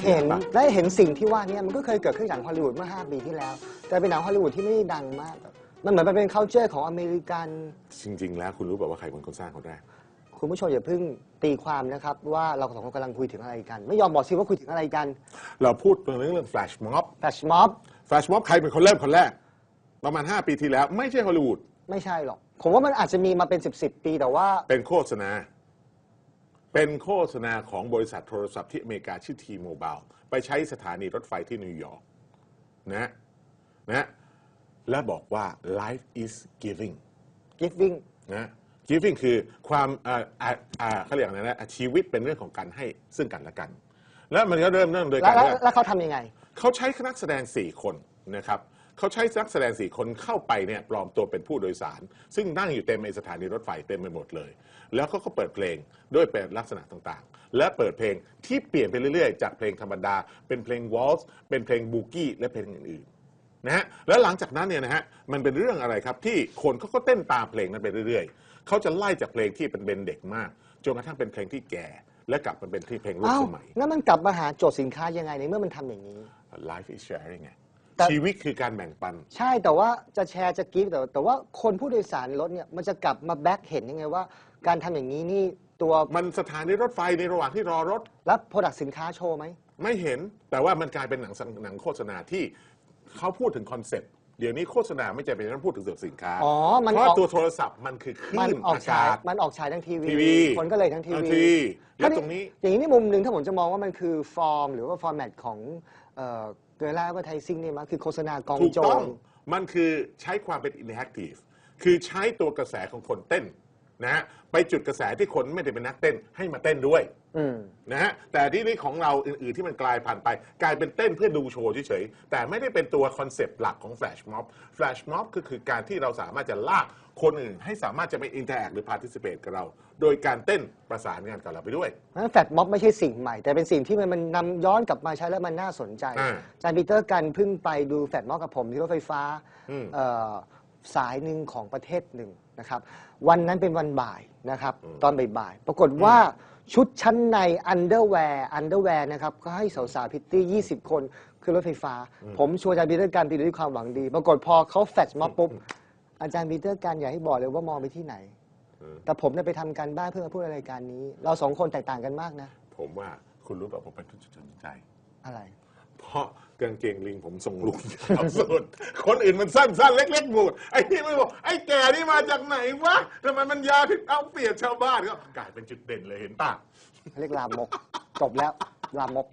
เห็นและเห็นสิ่งที่ว่านี่มันก็เคยเกิดขึ้นหนังฮอลลีวูดเมื่อ5 ปีที่แล้วแต่เป็นหนังฮอลลีวูดที่ไม่ได้ดังมากมันเหมือนมันเป็น culture ของอเมริกันจริงๆแล้วคุณรู้แบบว่าใครเป็นคนสร้างคนแรกคุณผู้ชมอย่าเพิ่งตีความนะครับว่าเราสองคนกำลังคุยถึงอะไรกันไม่ยอมบอกสิว่าคุยถึงอะไรกันเราพูดเรื่อง Flash Mob Flash Mob Flash Mob ใครเป็นคนเริ่มคนแรกประมาณ5 ปีที่แล้วไม่ใช่ฮอลลีวูดไม่ใช่หรอกผมว่ามันอาจจะมีมาเป็น10 ปีแต่ว่าเป็นโฆษณาของบริษัทโทรศัพท์ที่อเมริกาชื่อ T-Mobile ไปใช้สถานีรถไฟที่นิวยอร์กนะและบอกว่า life is giving นะ giving คือความเขาเรียกอะไรนะชีวิตเป็นเรื่องของการให้ซึ่งกันและกันแล้วมันก็เริ่มโดยการแล้วเขาทำยังไงเขาใช้นักแสดง4 คนนะครับเขาใช้นักแสดง4 คนเข้าไปเนี่ยปลอมตัวเป็นผู้โดยสารซึ่งนั่งอยู่เต็มในสถานีรถไฟเต็มไปหมดเลยแล้วเขาก็เปิดเพลงด้วยเป็นลักษณะต่างๆและเปิดเพลงที่เปลี่ยนไปเรื่อยๆจากเพลงธรรมดาเป็นเพลงวอลซ์เป็นเพลงบูกี้และเพลงอื่นๆนะฮะแล้วหลังจากนั้นเนี่ยนะฮะมันเป็นเรื่องอะไรครับที่คนเขาก็เต้นตามเพลงนั้นไปเรื่อยๆเขาจะไล่จากเพลงที่เป็นเด็กมากจนกระทั่งเป็นเพลงที่แก่และกลับมาเป็นที่เพลงรุ่นสมัยแล้วมันกลับมาหาโจทย์สินค้ายังไงในเมื่อมันทำอย่างนี้ Life is sharing ไงชีวิตคือการแบ่งปันใช่แต่ว่าจะแชร์จะกิฟต์แต่ว่าคนผู้โดยสารรถเนี่ยมันจะกลับมาแบ็คเห็นยังไงว่าการทำอย่างนี้นี่ตัวมันสถานีรถไฟในระหว่างที่รอรถแล้วโปรดักต์สินค้าโชว์ไหมไม่เห็นแต่ว่ามันกลายเป็นหนังโฆษณาที่เขาพูดถึงคอนเซ็ปต์เดี๋ยวนี้โฆษณาไม่จำเป็นต้องพูดถึงสินค้าเพราะตัวโทรศัพท์มันคือคลื่นอากาศมันออกฉายทั้งทีวีคนก็เลยทั้งทีวีแล้วตรงนี้อย่างนี้ในมุมหนึ่งถ้าผมจะมองว่ามันคือฟอร์มหรือว่าฟอร์แมตของเวลาว่าไทซิ่งนี่มันคือโฆษณากองโจรมันคือใช้ความเป็นอินแอคทีฟคือใช้ตัวกระแสของคนเต้นนะฮะไปจุดกระแสที่คนไม่ได้เป็นนักเต้นให้มาเต้นด้วยนะฮะแต่ที่นี่ของเราอื่นๆที่มันกลายผ่านไปกลายเป็นเต้นเพื่อดูโชว์เฉยๆแต่ไม่ได้เป็นตัวคอนเซปต์หลักของ Flash Mob Flash Mob ก็คือการที่เราสามารถจะลากคนอื่นให้สามารถจะไปอินเตอร์แอคหรือพาร์ติซิเพตกับเราโดยการเต้นประสานงานกับเราไปด้วยแฟลชม็อบไม่ใช่สิ่งใหม่แต่เป็นสิ่งที่มันนำย้อนกลับมาใช้แล้วมันน่าสนใจอาจารย์ปีเตอร์กันเพิ่งไปดูแฟลชม็อบกับผมที่รถไฟฟ้าสายหนึ่งของประเทศหนึ่งนะครับวันนั้นเป็นวันบ่ายนะครับตอนบ่ายๆปรากฏว่าชุดชั้นในอันเดอร์แวร์นะครับก็ให้สาวๆพิตตี้20 คนขึ้นรถไฟฟ้าผมชวนอาจารย์ปีเตอร์กันไปด้วยความหวังดีปรากฏพอเขาแฟลชม็อบปุ๊บอาจารย์ปีเตอร์กันอยากให้บอกเลยว่ามองไปที่ไหนแต่ผมเนี่ยไปทำการบ้านเพื่อมาพูดรายการนี้เรา2 คนแตกต่างกันมากนะผมว่าคุณรู้แบบผมเป็นจุดสนใจอะไรเพราะกางเกงลิงผมทรงลุงยาวสุดคนอื่นมันสั้นๆเล็กๆหมดไอ้นี่ไม่บอกไอ้แก่นี่มาจากไหนวะทำไมมันยาวถึงเอาเปรียบชาวบ้านก็กลายเป็นจุดเด่นเลยเห็นป่ะเรียกลามกจบแล้วลามก